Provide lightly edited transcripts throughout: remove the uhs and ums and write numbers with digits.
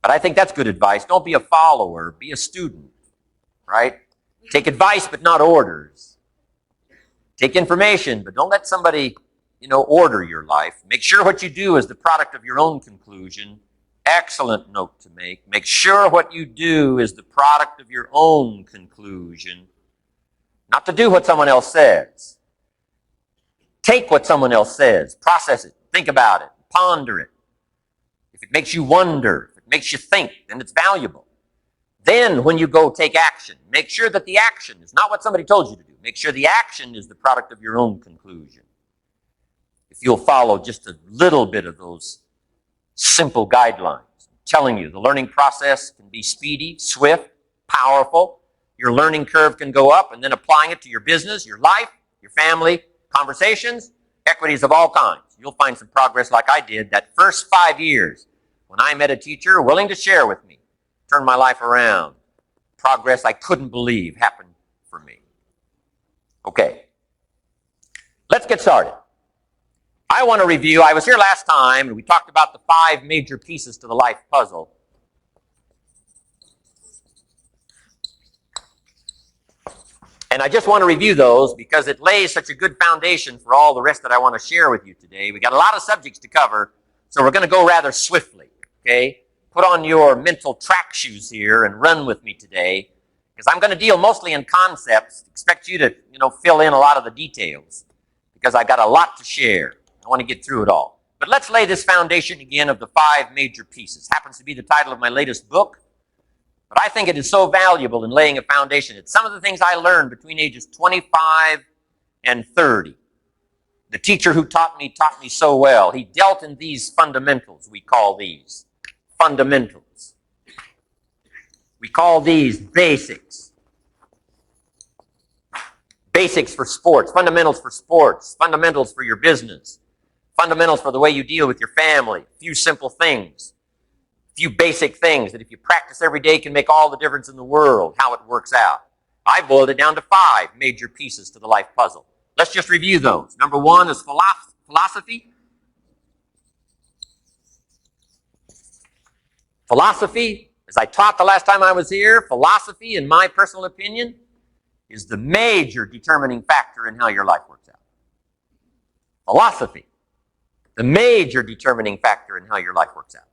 But I think that's good advice. Don't be a follower, be a student, right? Take advice, but not orders. Take information, but don't let somebody, order your life. Make sure what you do is the product of your own conclusion. Excellent note to make. Make sure what you do is the product of your own conclusion. Not to do what someone else says. Take what someone else says. Process it. Think about it. Ponder it. If it makes you wonder, if it makes you think, then it's valuable. Then when you go take action, make sure that the action is not what somebody told you to do. Make sure the action is the product of your own conclusion. If you'll follow just a little bit of those simple guidelines, I'm telling you, the learning process can be speedy, swift, powerful. Your learning curve can go up, and then applying it to your business, your life, your family, conversations, equities of all kinds. You'll find some progress like I did that first 5 years when I met a teacher willing to share with me, turn my life around. Progress I couldn't believe happened for me. Okay, let's get started. I want to review, I was here last time, and we talked about the 5 major pieces to the life puzzle. And I just want to review those because it lays such a good foundation for all the rest that I want to share with you today. We got a lot of subjects to cover, so we're going to go rather swiftly, okay? Put on your mental track shoes here and run with me today, because I'm going to deal mostly in concepts. Expect you to, fill in a lot of the details, because I've got a lot to share. I want to get through it all. But let's lay this foundation again of the 5 major pieces. Happens to be the title of my latest book. But I think it is so valuable in laying a foundation. It's some of the things I learned between ages 25 and 30. The teacher who taught me so well. He dealt in these fundamentals, we call these. Fundamentals. We call these basics. Basics for sports, fundamentals for sports, fundamentals for your business, fundamentals for the way you deal with your family, a few simple things. Few basic things that if you practice every day can make all the difference in the world, how it works out. I boiled it down to 5 major pieces to the life puzzle. Let's just review those. Number 1 is philosophy. Philosophy, as I taught the last time I was here, philosophy, in my personal opinion, is the major determining factor in how your life works out. Philosophy, the major determining factor in how your life works out.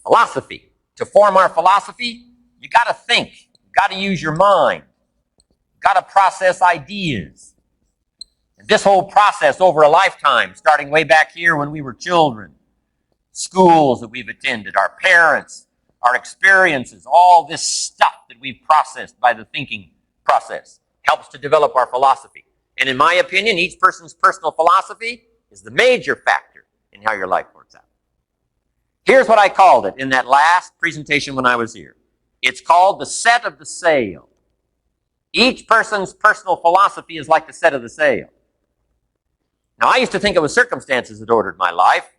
Philosophy. To form our philosophy, you got to think. You got to use your mind. You got to process ideas. And this whole process over a lifetime, starting way back here when we were children, schools that we've attended, our parents, our experiences, all this stuff that we've processed by the thinking process helps to develop our philosophy. And in my opinion, each person's personal philosophy is the major factor in how your life works out. Here's what I called it in that last presentation when I was here. It's called the set of the sail. Each person's personal philosophy is like the set of the sail. Now, I used to think it was circumstances that ordered my life.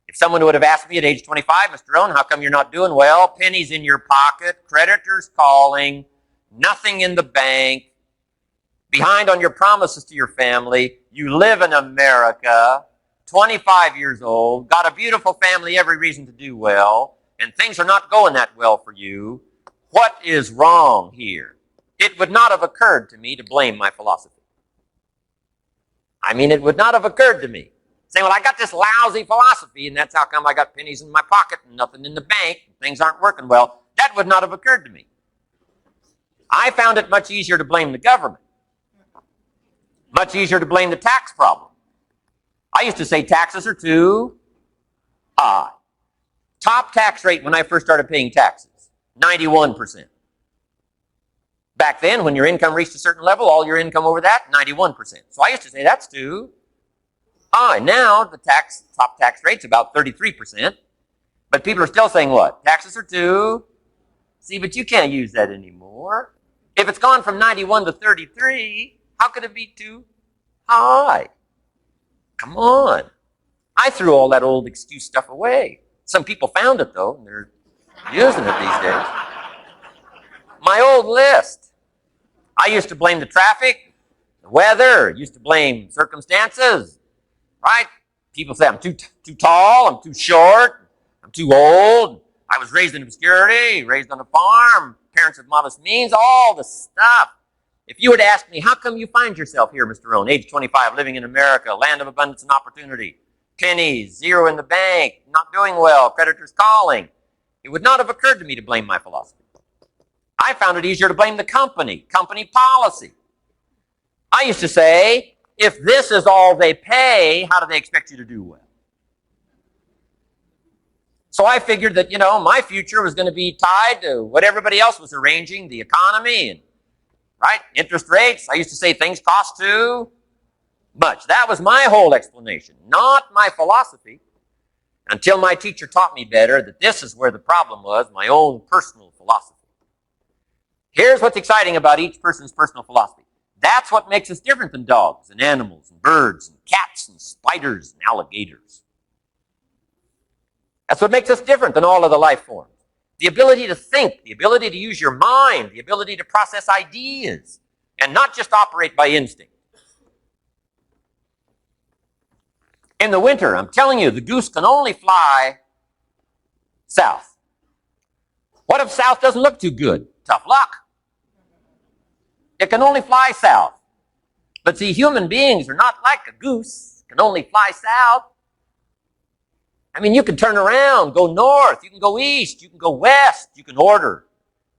If someone would have asked me at age 25, Mr. Rohn, how come you're not doing well? Pennies in your pocket, creditors calling, nothing in the bank, behind on your promises to your family, you live in America, 25 years old, got a beautiful family, every reason to do well, and things are not going that well for you. What is wrong here? It would not have occurred to me to blame my philosophy. It would not have occurred to me. Saying, well, I got this lousy philosophy, and that's how come I got pennies in my pocket and nothing in the bank, and things aren't working well. That would not have occurred to me. I found it much easier to blame the government. Much easier to blame the tax problem. I used to say taxes are too high. Top tax rate when I first started paying taxes, 91%. Back then, when your income reached a certain level, all your income over that, 91%. So I used to say that's too high. Now, the top tax rate's about 33%. But people are still saying what? Taxes are too. See, but you can't use that anymore. If it's gone from 91 to 33, how could it be too high? Come on. I threw all that old excuse stuff away. Some people found it, though, and they're using it these days. My old list. I used to blame the traffic, the weather, used to blame circumstances, right? People say I'm too tall, I'm too short, I'm too old, I was raised in obscurity, raised on a farm, parents of modest means, all the stuff. If you were to ask me, how come you find yourself here, Mr. Rohn, age 25, living in America, land of abundance and opportunity, pennies, zero in the bank, not doing well, creditors calling, it would not have occurred to me to blame my philosophy. I found it easier to blame the company policy. I used to say, if this is all they pay, how do they expect you to do well? So I figured that, my future was going to be tied to what everybody else was arranging, the economy and, right, interest rates. I used to say things cost too much. That was my whole explanation, not my philosophy, until my teacher taught me better that this is where the problem was, my own personal philosophy. Here's what's exciting about each person's personal philosophy. That's what makes us different than dogs and animals and birds and cats and spiders and alligators. That's what makes us different than all of the life forms. The ability to think, the ability to use your mind, the ability to process ideas, and not just operate by instinct. In the winter, I'm telling you, the goose can only fly south. What if south doesn't look too good? Tough luck. It can only fly south. But see, human beings are not like a goose, can only fly south. I mean, you can turn around, go north, you can go east, you can go west, you can order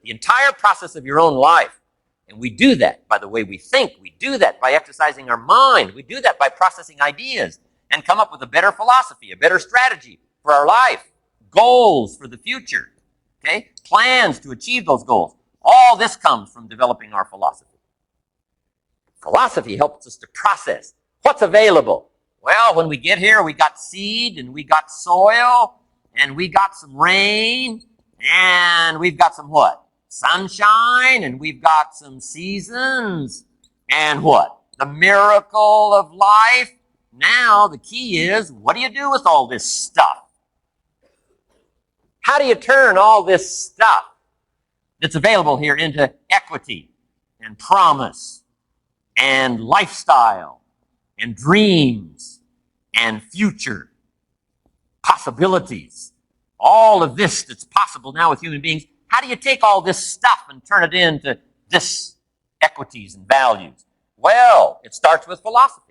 the entire process of your own life. And we do that by the way we think. We do that by exercising our mind. We do that by processing ideas and come up with a better philosophy, a better strategy for our life, goals for the future, okay? Plans to achieve those goals. All this comes from developing our philosophy. Philosophy helps us to process what's available. Well, when we get here, we got seed, and we got soil, and we got some rain, and we've got some what? Sunshine, and we've got some seasons, and what? The miracle of life. Now, the key is, what do you do with all this stuff? How do you turn all this stuff that's available here into equity and promise and lifestyle and dreams and future possibilities? All of this that's possible now with human beings, how do you take all this stuff and turn it into this equities and values? Well, it starts with philosophy.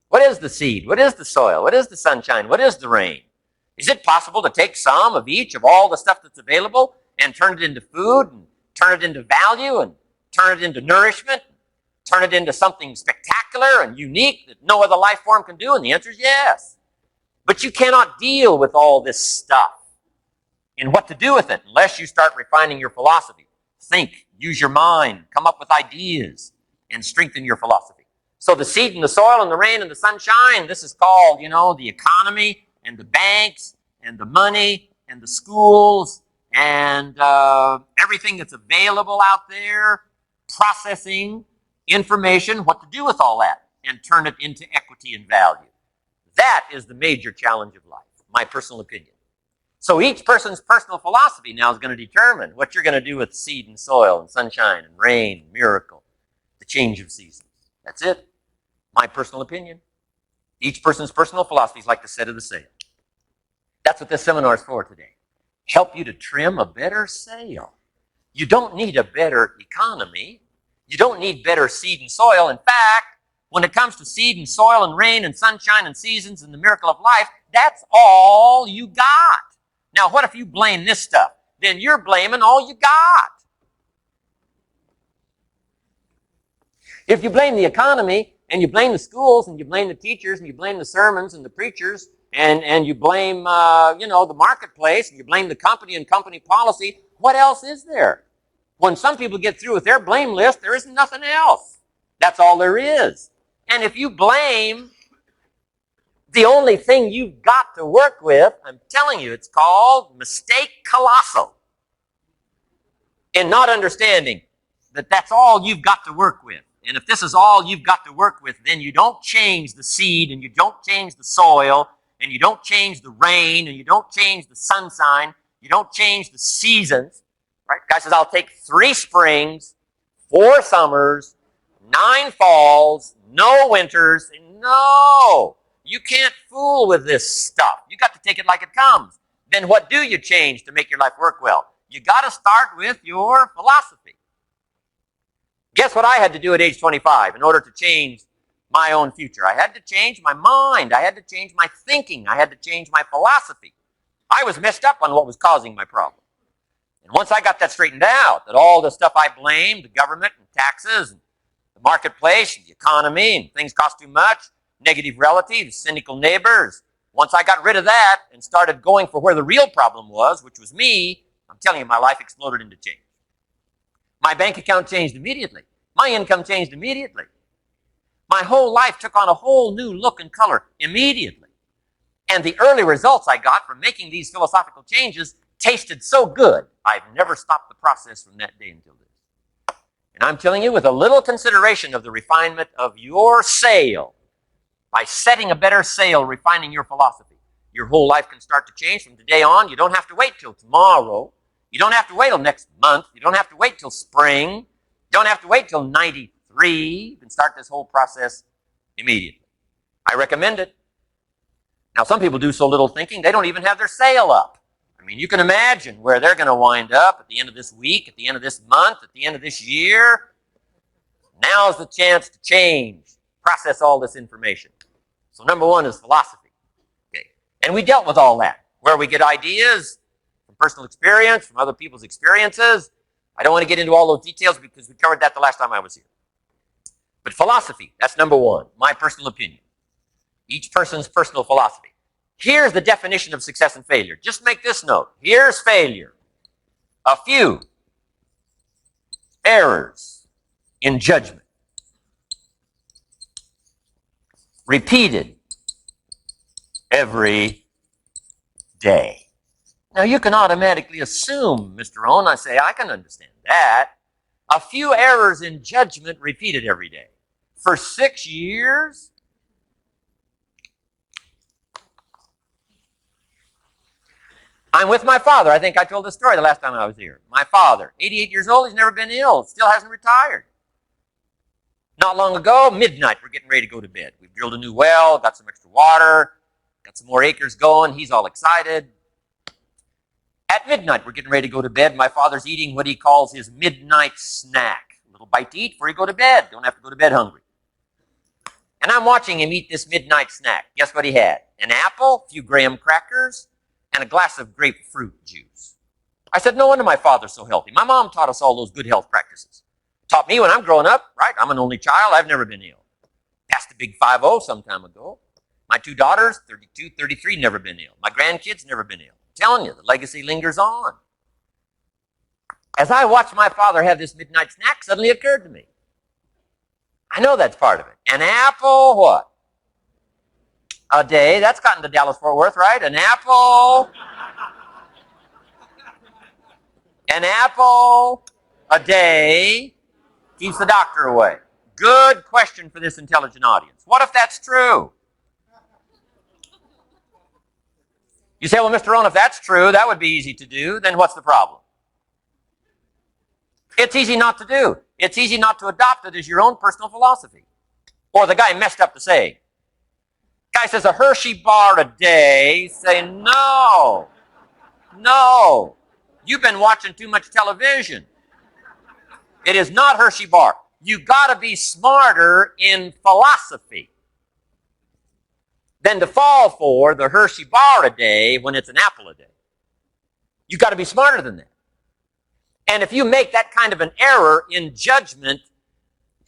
What is the seed? What is the soil? What is the sunshine? What is the rain? Is it possible to take some of each of all the stuff that's available and turn it into food and turn it into value and turn it into nourishment, turn it into something spectacular and unique that no other life form can do? And the answer is yes. But you cannot deal with all this stuff and what to do with it unless you start refining your philosophy. Think, use your mind, come up with ideas, and strengthen your philosophy. So the seed and the soil and the rain and the sunshine, this is called, the economy and the banks and the money and the schools and everything that's available out there, processing information, what to do with all that, and turn it into equity and value. That is the major challenge of life, my personal opinion. So each person's personal philosophy now is going to determine what you're going to do with seed and soil and sunshine and rain, miracle, the change of seasons. That's it. My personal opinion. Each person's personal philosophy is like the set of the sail. That's what this seminar is for today. Help you to trim a better sail. You don't need a better economy. You don't need better seed and soil. In fact, when it comes to seed and soil and rain and sunshine and seasons and the miracle of life, that's all you got. Now, what if you blame this stuff? Then you're blaming all you got. If you blame the economy, and you blame the schools, and you blame the teachers, and you blame the sermons and the preachers, and you blame, the marketplace, and you blame the company and company policy, what else is there? When some people get through with their blame list, there isn't nothing else. That's all there is. And if you blame the only thing you've got to work with, I'm telling you, it's called mistake colossal. In not understanding that that's all you've got to work with. And if this is all you've got to work with, then you don't change the seed, and you don't change the soil, and you don't change the rain, and you don't change the sunshine, you don't change the seasons. Right? Guy says, I'll take 3 springs, 4 summers, 9 falls, no winters. No, you can't fool with this stuff. You got to take it like it comes. then what do you change to make your life work well? You got to start with your philosophy. Guess what I had to do at age 25 in order to change my own future? I had to change my mind. I had to change my thinking. I had to change my philosophy. I was messed up on what was causing my problem. And once I got that straightened out, that all the stuff I blamed, the government and taxes and the marketplace and the economy and things cost too much, negative relatives, cynical neighbors, once I got rid of that and started going for where the real problem was, which was me, I'm telling you, my life exploded into change. My bank account changed immediately. My income changed immediately. My whole life took on a whole new look and color immediately. And the early results I got from making these philosophical changes tasted so good, I've never stopped the process from that day until this. And I'm telling you, with a little consideration of the refinement of your sail, by setting a better sail, refining your philosophy, your whole life can start to change from today on. You don't have to wait till tomorrow. You don't have to wait till next month. You don't have to wait till spring. You don't have to wait till 93. You can start this whole process immediately. I recommend it. Now, some people do so little thinking, they don't even have their sail up. I mean, you can imagine where they're going to wind up at the end of this week, at the end of this month, at the end of this year. Now's the chance to change, process all this information. So number one is philosophy. Okay. And we dealt with all that, where we get ideas from personal experience, from other people's experiences. I don't want to get into all those details because we covered that the last time I was here. But philosophy, that's number one, my personal opinion. Each person's personal philosophy. Here's the definition of success and failure. Just make this note. Here's failure. A few errors in judgment. Repeated every day. Now, you can automatically assume, Mr. Rohn, I say, I can understand that. A few errors in judgment repeated every day. For 6 years? I'm with my father. I think I told this story the last time I was here. My father, 88 years old, he's never been ill, still hasn't retired. Not long ago, midnight, we're getting ready to go to bed. We've drilled a new well, got some extra water, got some more acres going. He's all excited. At midnight, we're getting ready to go to bed. My father's eating what he calls his midnight snack. A little bite to eat before you go to bed. Don't have to go to bed hungry. And I'm watching him eat this midnight snack. Guess what he had? An apple, a few graham crackers, and a glass of grapefruit juice. I said, no wonder my father's so healthy. My mom taught us all those good health practices. Taught me when I'm growing up, right? I'm an only child. I've never been ill. Passed the big 5-0 some time ago. My 2 daughters, 32, 33, never been ill. My grandkids, never been ill. I'm telling you, the legacy lingers on. As I watched my father have this midnight snack, suddenly occurred to me. I know that's part of it. An apple, what? A day. That's gotten to Dallas-Fort Worth, right? An apple. An apple a day keeps the doctor away. Good question for this intelligent audience. What if that's true? You say, well, Mr. Rohn, if that's true, that would be easy to do. Then what's the problem? It's easy not to do. It's easy not to adopt it as your own personal philosophy. Or the guy messed up the saying. Guy says a Hershey bar a day. Say, no. No. You've been watching too much television. It is not Hershey bar. You got to be smarter in philosophy than to fall for the Hershey bar a day when it's an apple a day. You got to be smarter than that. And if you make that kind of an error in judgment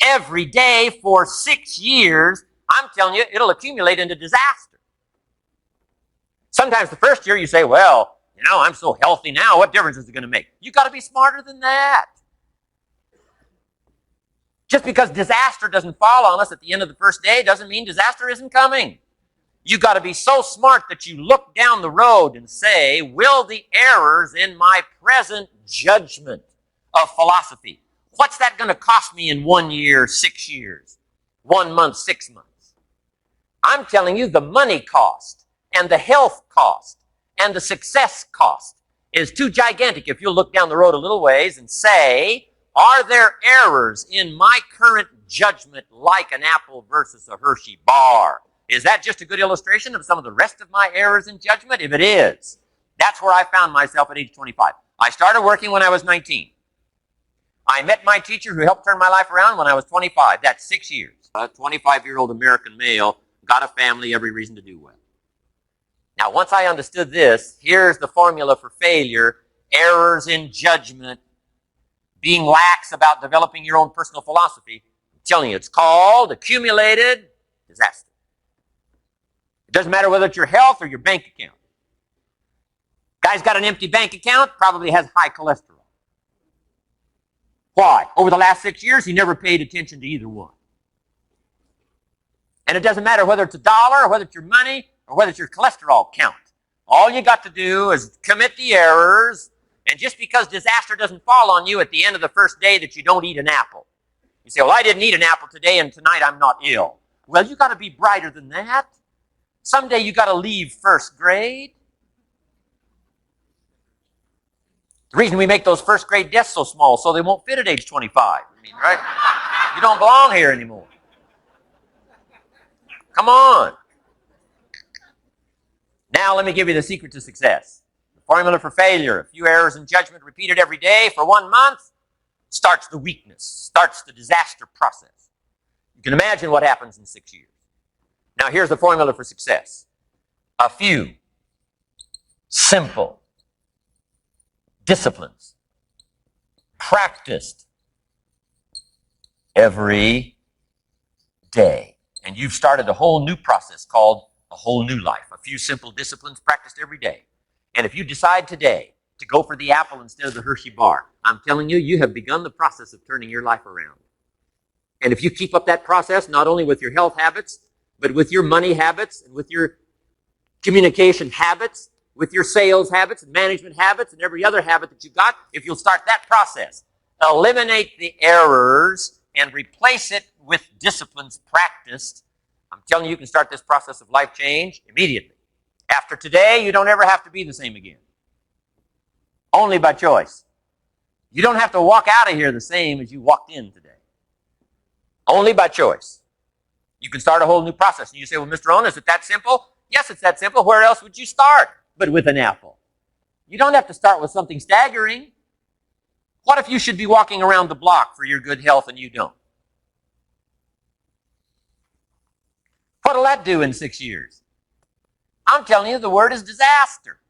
every day for 6 years, I'm telling you, it'll accumulate into disaster. Sometimes the first year you say, well, you know, I'm so healthy now, what difference is it going to make? You got to be smarter than that. Just because disaster doesn't fall on us at the end of the first day doesn't mean disaster isn't coming. You got to be so smart that you look down the road and say, will the errors in my present judgment of philosophy, what's that going to cost me in 1 year, 6 years, 1 month, 6 months? I'm telling you, the money cost and the health cost and the success cost is too gigantic if you look down the road a little ways and say, are there errors in my current judgment like an apple versus a Hershey bar? Is that just a good illustration of some of the rest of my errors in judgment? If it is, That's where I found myself at age 25. I started working when I was 19. I met my teacher who helped turn my life around when I was 25. That's 6 years. A 25-year-old American male, got a family, every reason to do well. Now, once I understood this, here's the formula for failure: errors in judgment, being lax about developing your own personal philosophy. I'm telling you, it's called accumulated disaster. It doesn't matter whether it's your health or your bank account. Guy's got an empty bank account, probably has high cholesterol. Why? Over the last 6 years, he never paid attention to either one. And it doesn't matter whether it's a dollar, or whether it's your money, or whether it's your cholesterol count. All you got to do is commit the errors, and just because disaster doesn't fall on you at the end of the first day that you don't eat an apple. You say, well, I didn't eat an apple today, and tonight I'm not ill. Well, you got to be brighter than that. Someday you got to leave first grade. The reason we make those first grade desks so small so they won't fit at age 25. I mean, right? You don't belong here anymore. Come on. Now let me give you the secret to success. The formula for failure: a few errors in judgment repeated every day for 1 month starts the weakness, starts the disaster process. You can imagine what happens in 6 years. Now here's the formula for success: a few simple disciplines practiced every day. And you've started a whole new process called a whole new life. A few simple disciplines practiced every day. And if you decide today to go for the apple instead of the Hershey bar, I'm telling you, you have begun the process of turning your life around. And if you keep up that process, not only with your health habits, but with your money habits and with your communication habits, with your sales habits and management habits and every other habit that you got, if you'll start that process, eliminate the errors and replace it with disciplines practiced, I'm telling you, you can start this process of life change immediately. After today, you don't ever have to be the same again. Only by choice. You don't have to walk out of here the same as you walked in today. Only by choice. You can start a whole new process. And you say, well, Mr. Rohn, is it that simple? Yes, it's that simple. Where else would you start but with an apple? You don't have to start with something staggering. What if you should be walking around the block for your good health and you don't? What'll that do in 6 years? I'm telling you, the word is disaster.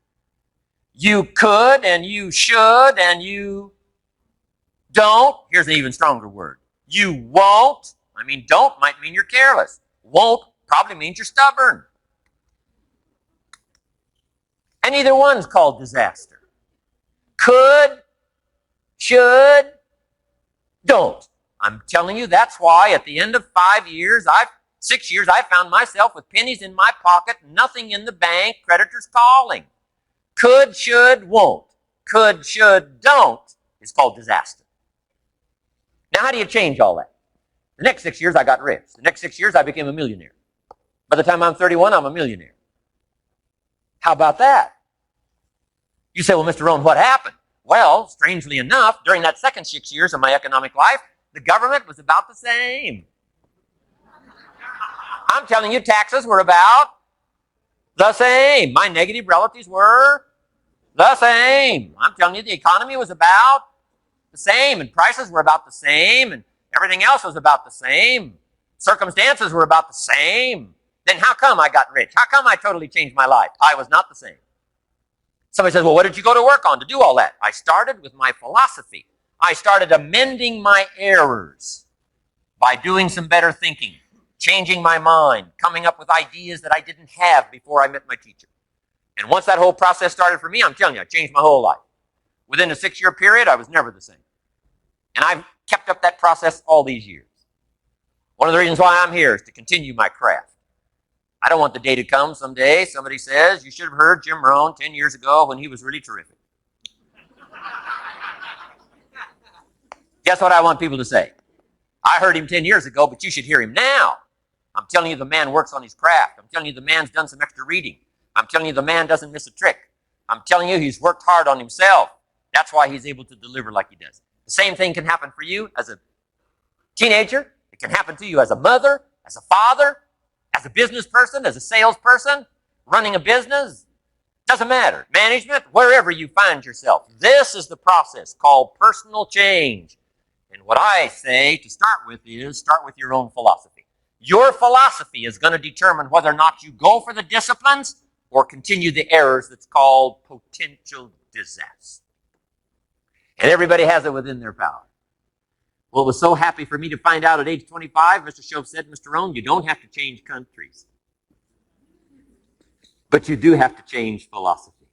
You could and you should and you don't. Here's an even stronger word. You won't. I mean, don't might mean you're careless. Won't probably means you're stubborn. And either one's called disaster. Could, should, don't. I'm telling you, that's why at the end of 6 years, I found myself with pennies in my pocket, nothing in the bank, creditors calling. Could, should, won't. Could, should, don't is called disaster. Now, how do you change all that? The next 6 years, I got rich. The next 6 years, I became a millionaire. By the time I'm 31, I'm a millionaire. How about that? You say, well, Mr. Rohn, what happened? Well, strangely enough, during that second 6 years of my economic life, the government was about the same. I'm telling you, taxes were about the same. My negative relatives were the same. I'm telling you, the economy was about the same, and prices were about the same, and everything else was about the same. Circumstances were about the same. Then how come I got rich? How come I totally changed my life? I was not the same. Somebody says, well, what did you go to work on to do all that? I started with my philosophy. I started amending my errors by doing some better thinking, changing my mind, coming up with ideas that I didn't have before I met my teacher. And once that whole process started for me, I'm telling you, I changed my whole life. Within a 6-year period, I was never the same. And I've kept up that process all these years. One of the reasons why I'm here is to continue my craft. I don't want the day to come someday somebody says, you should have heard Jim Rohn 10 years ago when he was really terrific. Guess what I want people to say? I heard him 10 years ago, but you should hear him now. I'm telling you, the man works on his craft. I'm telling you, the man's done some extra reading. I'm telling you, the man doesn't miss a trick. I'm telling you, he's worked hard on himself. That's why he's able to deliver like he does. The same thing can happen for you as a teenager. It can happen to you as a mother, as a father, as a business person, as a salesperson, running a business. Doesn't matter. Management, wherever you find yourself. This is the process called personal change. And what I say to start with is start with your own philosophy. Your philosophy is going to determine whether or not you go for the disciplines or continue the errors that's called potential disaster. And everybody has it within their power. Well, it was so happy for me to find out at age 25, Mr. Shove said, Mr. Rohn, you don't have to change countries. But you do have to change philosophy.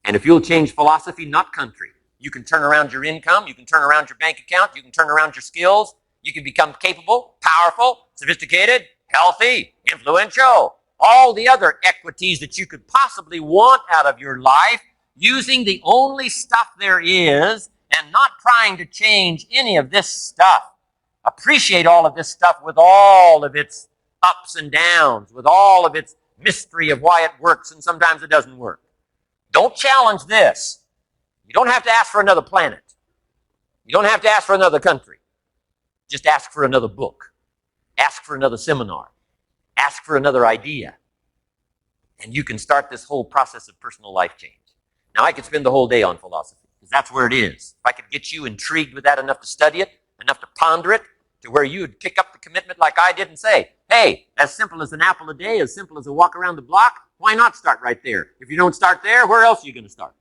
And if you'll change philosophy, not country, you can turn around your income, you can turn around your bank account, you can turn around your skills, you can become capable, powerful, sophisticated, healthy, influential, all the other equities that you could possibly want out of your life using the only stuff there is and not trying to change any of this stuff. Appreciate all of this stuff with all of its ups and downs, with all of its mystery of why it works and sometimes it doesn't work. Don't challenge this. You don't have to ask for another planet. You don't have to ask for another country. Just ask for another book. Ask for another seminar. Ask for another idea. And you can start this whole process of personal life change. Now, I could spend the whole day on philosophy, because that's where it is. If I could get you intrigued with that enough to study it, enough to ponder it, to where you would pick up the commitment like I did and say, hey, as simple as an apple a day, as simple as a walk around the block, why not start right there? If you don't start there, where else are you going to start?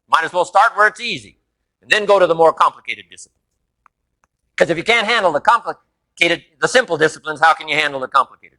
Might as well start where it's easy, and then go to the more complicated disciplines. Because if you can't handle the simple disciplines, how can you handle the complicated